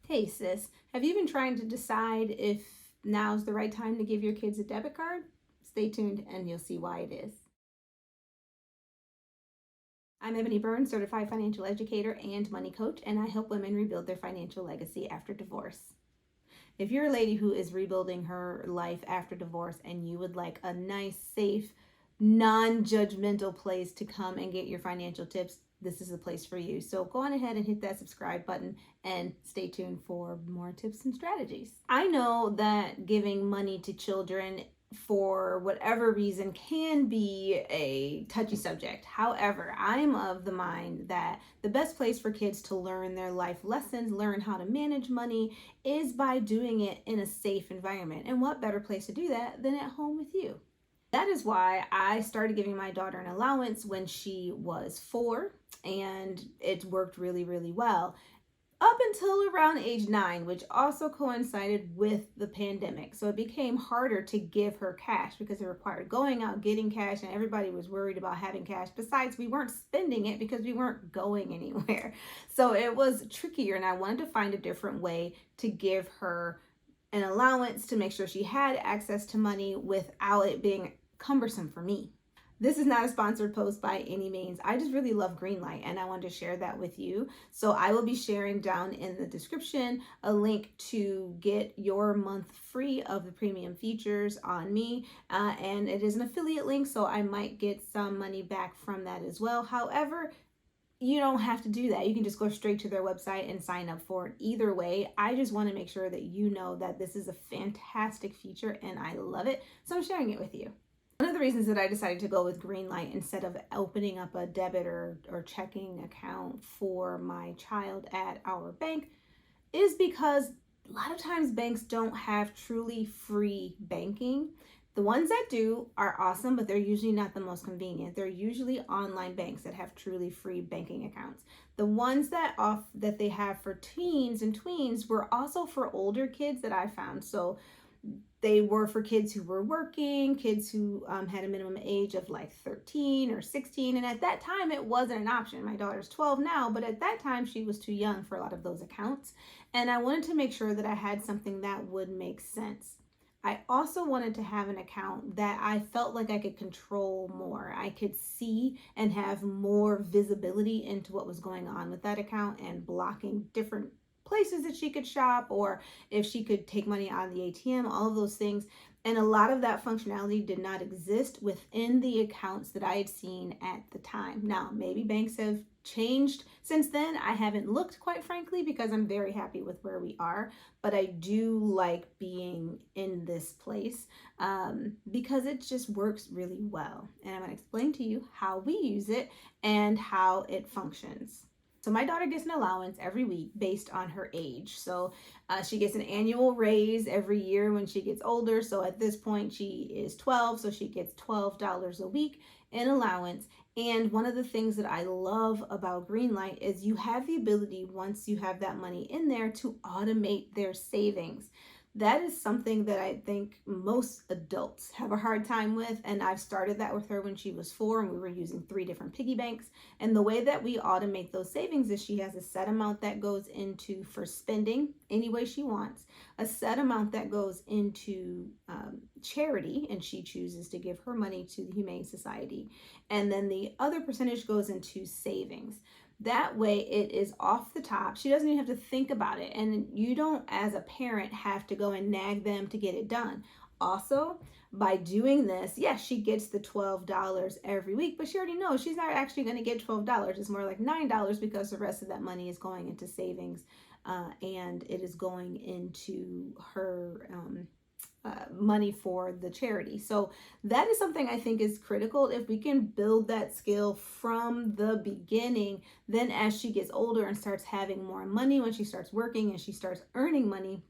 Hey sis, have you been trying to decide if now's the right time to give your kids a debit card? Stay tuned and you'll see why it is. I'm Ebony Burns, certified financial educator and money coach, and I help women rebuild their financial legacy after divorce. If you're a lady who is rebuilding her life after divorce and you would like a nice, safe, non judgmental place to come and get your financial tips, this is the place for you. So go on ahead and hit that subscribe button and stay tuned for more tips and strategies. I know that giving money to children for whatever reason can be a touchy subject. However, I'm of the mind that the best place for kids to learn their life lessons, learn how to manage money, is by doing it in a safe environment. And what better place to do that than at home with you? That is why I started giving my daughter an allowance when she was 4, and it worked really, really well up until around age 9, which also coincided with the pandemic. So it became harder to give her cash because it required going out, getting cash, and everybody was worried about having cash. Besides, we weren't spending it because we weren't going anywhere. So it was trickier, and I wanted to find a different way to give her an allowance to make sure she had access to money without it being cumbersome for me. This is not a sponsored post by any means. I just really love Greenlight and I wanted to share that with you. So I will be sharing down in the description a link to get your month free of the premium features on me. And it is an affiliate link, so I might get some money back from that as well. However, you don't have to do that. You can just go straight to their website and sign up for it. Either way, I just want to make sure that you know that this is a fantastic feature and I love it. So I'm sharing it with you. One of the reasons that I decided to go with Greenlight instead of opening up a debit or checking account for my child at our bank is because a lot of times banks don't have truly free banking. The ones that do are awesome, but they're usually not the most convenient. They're usually online banks that have truly free banking accounts. The ones that they have for teens and tweens were also for older kids that I found. So they were for kids who were working, kids who had a minimum age of like 13 or 16. And at that time, it wasn't an option. My daughter's 12 now, but at that time, she was too young for a lot of those accounts. And I wanted to make sure that I had something that would make sense. I also wanted to have an account that I felt like I could control more. I could see and have more visibility into what was going on with that account and blocking different places that she could shop, or if she could take money out of the ATM, all of those things. And a lot of that functionality did not exist within the accounts that I had seen at the time. Now, maybe banks have changed since then. I haven't looked, quite frankly, because I'm very happy with where we are. But I do like being in this place because it just works really well. And I'm going to explain to you how we use it and how it functions. So my daughter gets an allowance every week based on her age. So she gets an annual raise every year when she gets older. So at this point she is 12, so she gets $12 a week in allowance. And one of the things that I love about Greenlight is you have the ability, once you have that money in there, to automate their savings. That is something that I think most adults have a hard time with. And I've started that with her when she was 4 and we were using 3 different piggy banks. And the way that we automate those savings is she has a set amount that goes into for spending any way she wants, a set amount that goes into charity, and she chooses to give her money to the Humane Society. And then the other percentage goes into savings. That way it is off the top. She doesn't even have to think about it. And you don't, as a parent, have to go and nag them to get it done. Also, by doing this, yes, she gets the $12 every week, but she already knows she's not actually going to get $12. It's more like $9 because the rest of that money is going into savings and it is going into her money for the charity. So that is something I think is critical. If we can build that skill from the beginning, then as she gets older and starts having more money, when she starts working and she starts earning money,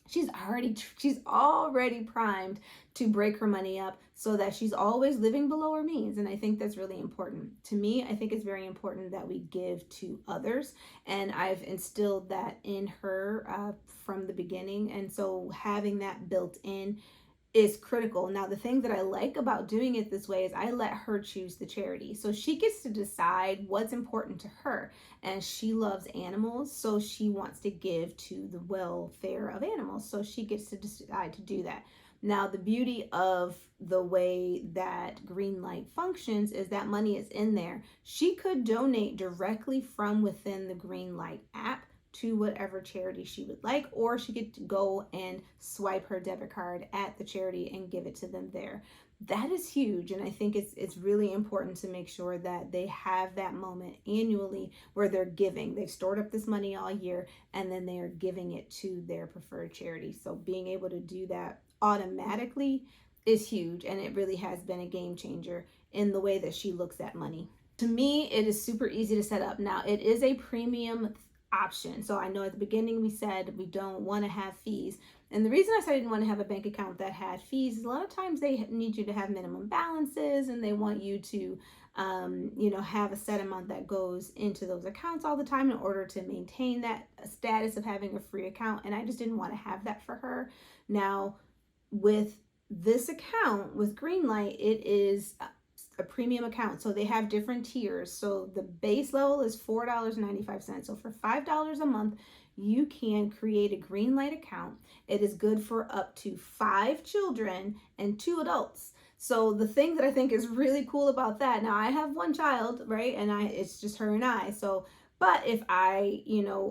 she's already primed to break her money up so that she's always living below her means. And I think that's really important. To me, I think it's very important that we give to others. And I've instilled that in her from the beginning. And so having that built in is critical. Now, the thing that I like about doing it this way is I let her choose the charity. So she gets to decide what's important to her. And she loves animals, so she wants to give to the welfare of animals. So she gets to decide to do that. Now, the beauty of the way that Greenlight functions is that money is in there. She could donate directly from within the Greenlight app to whatever charity she would like, or she could go and swipe her debit card at the charity and give it to them there. That is huge, and I think it's really important to make sure that they have that moment annually where they're giving. They've stored up this money all year, and then they are giving it to their preferred charity. So being able to do that automatically is huge, and it really has been a game changer in the way that she looks at money. To me, it is super easy to set up. Now, it is a premium option. So I know at the beginning we said we don't want to have fees. And the reason I said I didn't want to have a bank account that had fees is a lot of times they need you to have minimum balances, and they want you to, have a set amount that goes into those accounts all the time in order to maintain that status of having a free account. And I just didn't want to have that for her. Now, with this account, with Greenlight, it is a premium account. So they have different tiers. So the base level is $4.95. So for $5 a month, you can create a Greenlight account. It is good for up to 5 children and 2 adults. So the thing that I think is really cool about that, now I have 1 child, right? And it's just her and I. So, but if I,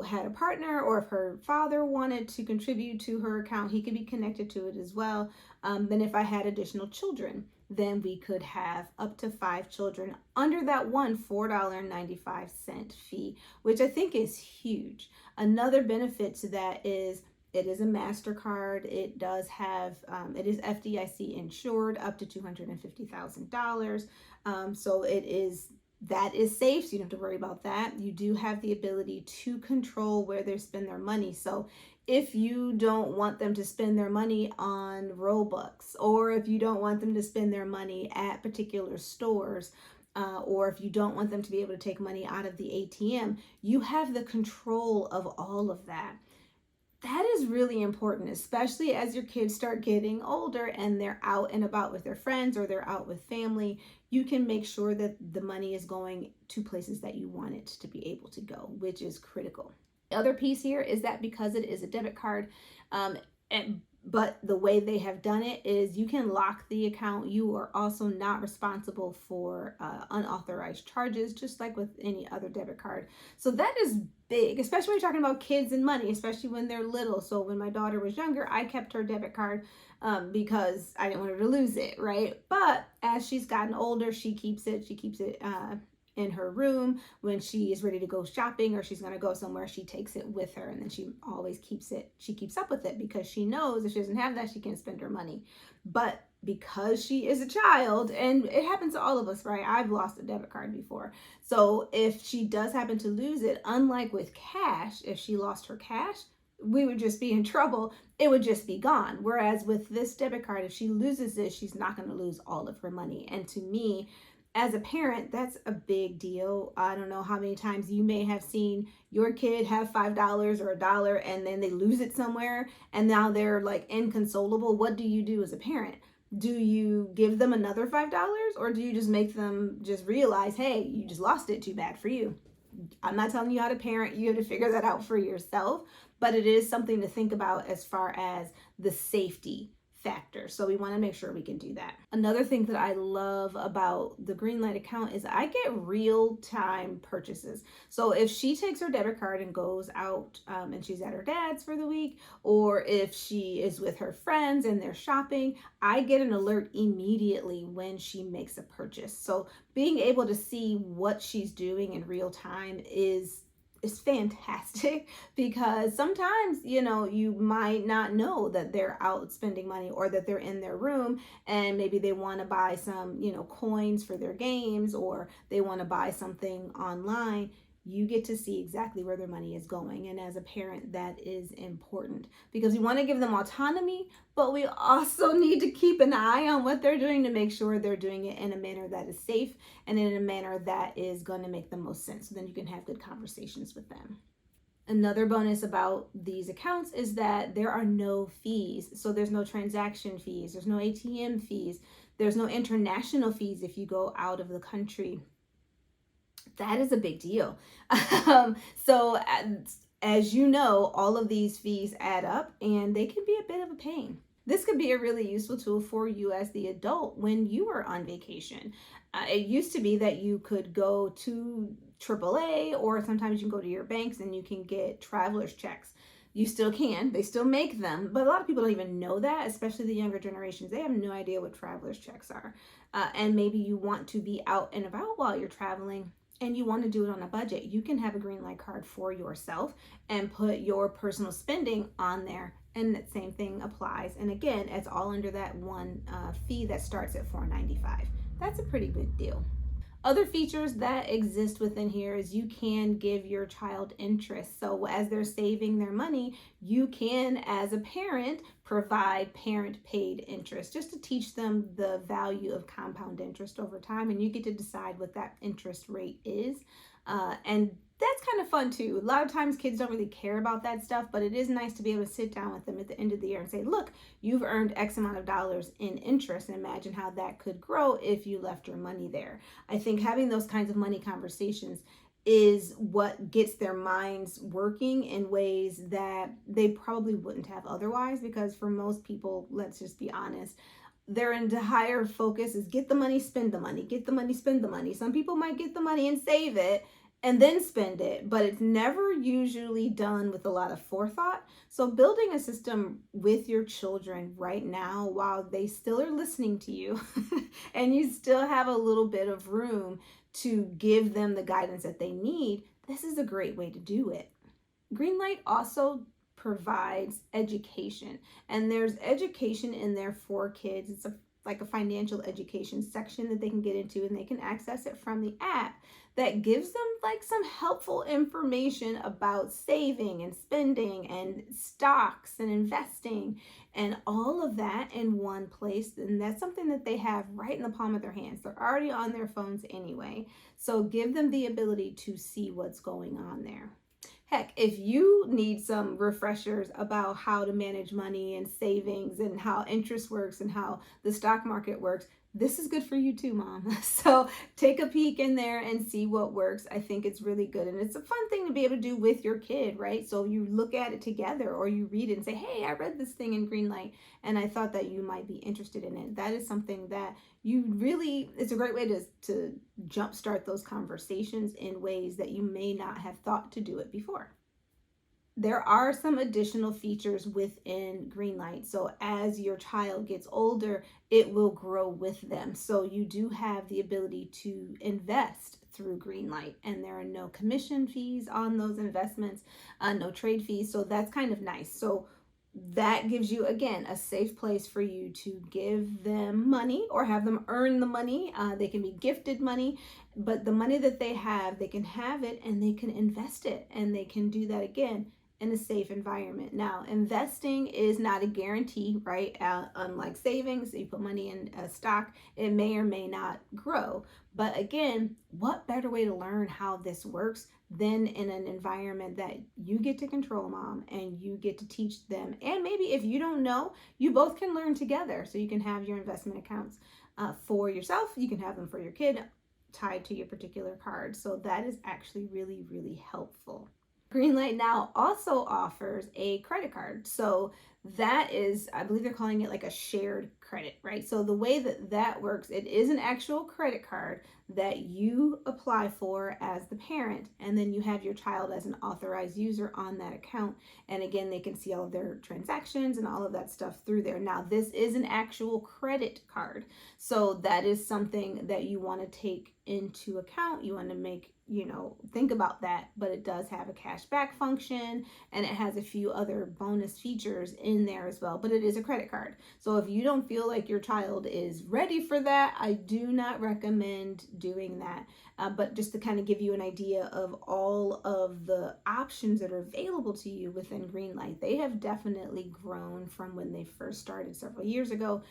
had a partner, or if her father wanted to contribute to her account, he could be connected to it as well. Then if I had additional children, then we could have up to 5 children under that one $4.95 fee, which I think is huge. Another benefit to that is it is a MasterCard. It does have, it is FDIC insured up to $250,000. So that is safe, so you don't have to worry about that. You do have the ability to control where they spend their money. So if you don't want them to spend their money on Robux, or if you don't want them to spend their money at particular stores, or if you don't want them to be able to take money out of the ATM, you have the control of all of that. That is really important, especially as your kids start getting older and they're out and about with their friends or they're out with family. You can make sure that the money is going to places that you want it to be able to go, which is critical. The other piece here is that because it is a debit card, but the way they have done it is you can lock the account. You are also not responsible for unauthorized charges, just like with any other debit card. So that is big, especially when you're talking about kids and money, especially when they're little. So when my daughter was younger, I kept her debit card because I didn't want her to lose it, right? But as she's gotten older, she keeps it in her room. When she is ready to go shopping or she's going to go somewhere, she takes it with her, and then she always keeps up with it because she knows if she doesn't have that, she can't spend her money. But because she is a child, and it happens to all of us, right? I've lost a debit card before. So if she does happen to lose it, unlike with cash, if she lost her cash, we would just be in trouble. It would just be gone. Whereas with this debit card, if she loses this, she's not going to lose all of her money. And to me, as a parent, that's a big deal. I don't know how many times you may have seen your kid have $5 or $1 and then they lose it somewhere and now they're like inconsolable. What do you do as a parent? Do you give them another $5, or do you just make them just realize, hey, you just lost it, too bad for you? I'm not telling you how to parent. You have to figure that out for yourself, but it is something to think about as far as the safety factor. So we want to make sure we can do that. Another thing that I love about the Greenlight account is I get real-time purchases. So if she takes her debit card and goes out and she's at her dad's for the week, or if she is with her friends and they're shopping, I get an alert immediately when she makes a purchase. So being able to see what she's doing in real time is fantastic, because sometimes you might not know that they're out spending money or that they're in their room and maybe they want to buy some coins for their games, or they want to buy something online. You get to see exactly where their money is going. And as a parent, that is important because we want to give them autonomy, but we also need to keep an eye on what they're doing to make sure they're doing it in a manner that is safe and in a manner that is going to make the most sense. So then you can have good conversations with them. Another bonus about these accounts is that there are no fees. So there's no transaction fees, there's no ATM fees, there's no international fees if you go out of the country. That is a big deal. So, as you know, all of these fees add up and they can be a bit of a pain. This could be a really useful tool for you as the adult when you are on vacation. It used to be that you could go to AAA, or sometimes you can go to your banks and you can get traveler's checks. You still can, they still make them, but a lot of people don't even know that, especially the younger generations. They have no idea what traveler's checks are. And maybe you want to be out and about while you're traveling and you want to do it on a budget. You can have a Greenlight card for yourself and put your personal spending on there, and that same thing applies. And again, it's all under that one fee that starts at $4.95. That's a pretty big deal. Other features that exist within here is you can give your child interest. So as they're saving their money, you can, as a parent, provide parent paid interest just to teach them the value of compound interest over time. And you get to decide what that interest rate is. And that's kind of fun too. A lot of times kids don't really care about that stuff, but it is nice to be able to sit down with them at the end of the year and say, look, you've earned X amount of dollars in interest, and imagine how that could grow if you left your money there. I think having those kinds of money conversations is what gets their minds working in ways that they probably wouldn't have otherwise, because for most people, let's just be honest, their entire focus is get the money, spend the money, get the money, spend the money. Some people might get the money and save it and then spend it, but it's never usually done with a lot of forethought. So building a system with your children right now while they still are listening to you and you still have a little bit of room to give them the guidance that they need, this is a great way to do it. Greenlight also provides education, and there's education in there for kids. It's like a financial education section that they can get into, and they can access it from the app that gives them like some helpful information about saving and spending and stocks and investing and all of that in one place. And that's something that they have right in the palm of their hands. They're already on their phones anyway, so give them the ability to see what's going on there. Heck, if you need some refreshers about how to manage money and savings and how interest works and how the stock market works, this is good for you too, Mom. So take a peek in there and see what works. I think it's really good. And it's a fun thing to be able to do with your kid, right? So you look at it together or you read it and say, hey, I read this thing in Greenlight and I thought that you might be interested in it. That is something that you really, it's a great way to jumpstart those conversations in ways that you may not have thought to do it before. There are some additional features within Greenlight. So as your child gets older, it will grow with them. So you do have the ability to invest through Greenlight, and there are no commission fees on those investments, no trade fees. So that's kind of nice. So that gives you, again, a safe place for you to give them money or have them earn the money. They can be gifted money, but the money that they have, they can have it and they can invest it, and they can do that again in a safe environment. Now, investing is not a guarantee, right? Unlike savings, you put money in a stock, it may or may not grow. But again, what better way to learn how this works than in an environment that you get to control, Mom, and you get to teach them. And maybe if you don't know, you both can learn together. So you can have your investment accounts for yourself, you can have them for your kid tied to your particular card. So that is actually really, really helpful. Greenlight now also offers a credit card. So that is, I believe they're calling it like a shared credit, right? So the way that that works, it is an actual credit card that you apply for as the parent, and then you have your child as an authorized user on that account. And again, they can see all of their transactions and all of that stuff through there. Now, this is an actual credit card. So that is something that you want to take into account. You want to make, think about that, but it does have a cash back function and it has a few other bonus features in there as well, but it is a credit card. So if you don't feel like your child is ready for that, I do not recommend doing that. But just to kind of give you an idea of all of the options that are available to you within Greenlight, they have definitely grown from when they first started several years ago.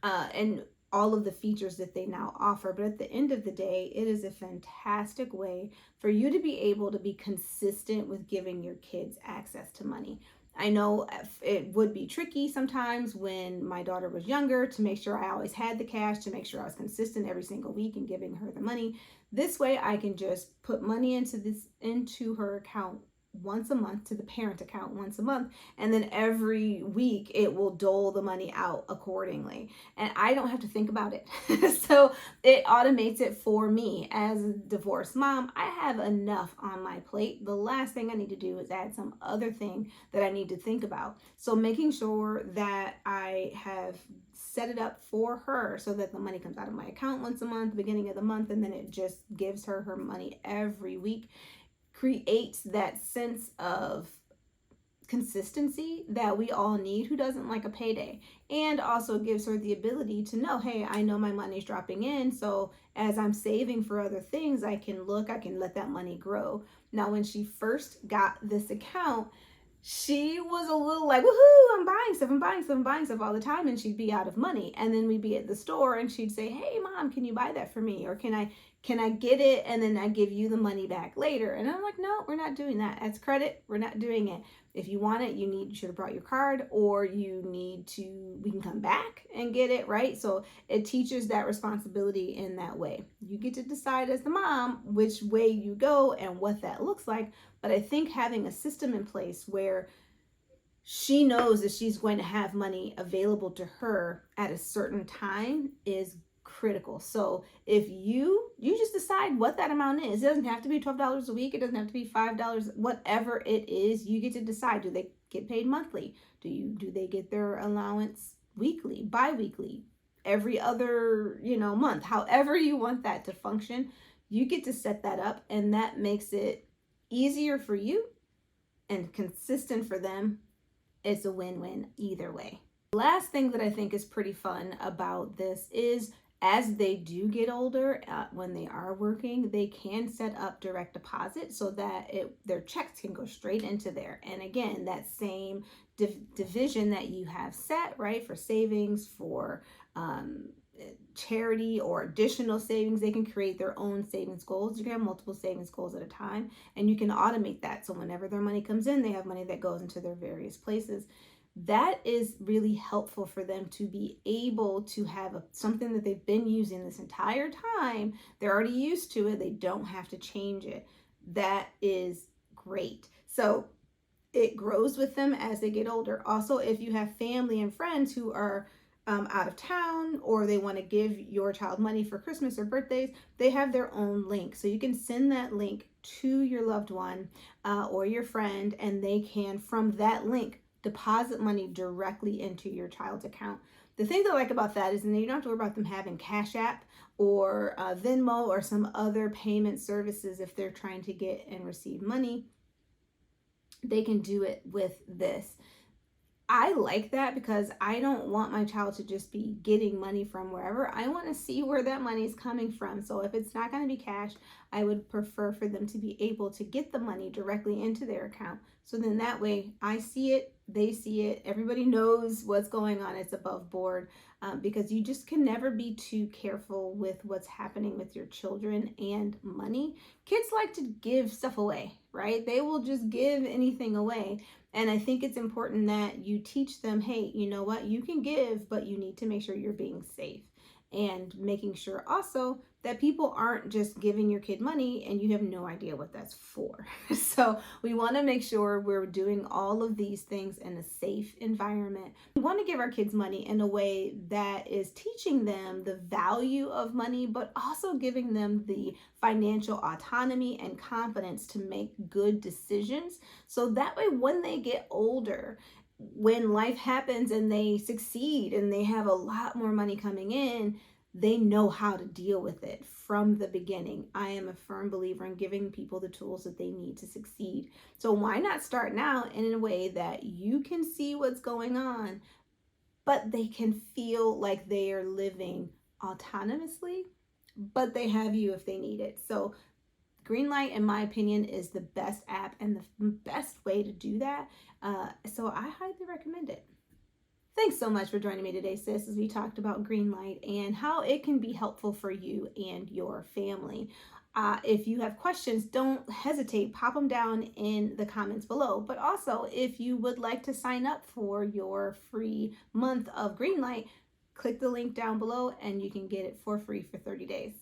And all of the features that they now offer. But at the end of the day, it is a fantastic way for you to be able to be consistent with giving your kids access to money. I know it would be tricky sometimes when my daughter was younger to make sure I always had the cash, to make sure I was consistent every single week in giving her the money. This way I can just put money into her account once a month, to the parent account once a month, and then every week it will dole the money out accordingly, and I don't have to think about it. So it automates it for me. As a divorced mom, I have enough on my plate. The last thing I need to do is add some other thing that I need to think about. So making sure that I have set it up for her so that the money comes out of my account once a month, beginning of the month, and then it just gives her her money every week, creates that sense of consistency that we all need. Who doesn't like a payday? And also gives her the ability to know, hey, I know my money's dropping in, so as I'm saving for other things, I can let that money grow. Now, when she first got this account, she was a little like, woohoo, I'm buying stuff all the time. And she'd be out of money. And then we'd be at the store and she'd say, hey, Mom, can you buy that for me? Or can I get it? And then I give you the money back later. And I'm like, no, we're not doing that. That's credit. We're not doing it. If you want it, you should have brought your card, or we can come back and get it, right? So it teaches that responsibility in that way. You get to decide as the mom which way you go and what that looks like. But I think having a system in place where she knows that she's going to have money available to her at a certain time is critical. So if you just decide what that amount is, it doesn't have to be $12 a week, it doesn't have to be $5, whatever it is, you get to decide. Do they get paid monthly? Do they get their allowance weekly, bi-weekly, every other month? However you want that to function, you get to set that up, and that makes it easier for you and consistent for them. It's a win-win either way. Last thing that I think is pretty fun about this is, as they do get older, when they are working, they can set up direct deposit so that their checks can go straight into there. And again, that same division that you have set, right, for savings, for charity, or additional savings, they can create their own savings goals. You can have multiple savings goals at a time, and you can automate that. So whenever their money comes in, they have money that goes into their various places. That is really helpful for them to be able to have something that they've been using this entire time. They're already used to it. They don't have to change it. That is great. So it grows with them as they get older. Also, if you have family and friends who are out of town, or they want to give your child money for Christmas or birthdays, they have their own link. So you can send that link to your loved one or your friend, and they can, from that link, deposit money directly into your child's account. The thing that I like about that is, and you don't have to worry about them having Cash App or Venmo or some other payment services. If they're trying to get and receive money, they can do it with this. I like that because I don't want my child to just be getting money from wherever. I want to see where that money is coming from. So if it's not going to be cash, I would prefer for them to be able to get the money directly into their account. So then that way I see it, they see it, everybody knows what's going on. It's above board, because you just can never be too careful with what's happening with your children and money. Kids like to give stuff away, right? They will just give anything away. And I think it's important that you teach them, hey, you know what, you can give, but you need to make sure you're being safe. And making sure also that people aren't just giving your kid money and you have no idea what that's for. So we want to make sure we're doing all of these things in a safe environment. We want to give our kids money in a way that is teaching them the value of money, but also giving them the financial autonomy and confidence to make good decisions. So that way, when they get older, when life happens and they succeed and they have a lot more money coming in, they know how to deal with it from the beginning. I am a firm believer in giving people the tools that they need to succeed. So why not start now in a way that you can see what's going on, but they can feel like they are living autonomously, but they have you if they need it. So Greenlight, in my opinion, is the best app and the best way to do that. So I highly recommend it. Thanks so much for joining me today, sis, as we talked about Greenlight and how it can be helpful for you and your family. If you have questions, don't hesitate, pop them down in the comments below. But also, if you would like to sign up for your free month of Greenlight, click the link down below and you can get it for free for 30 days.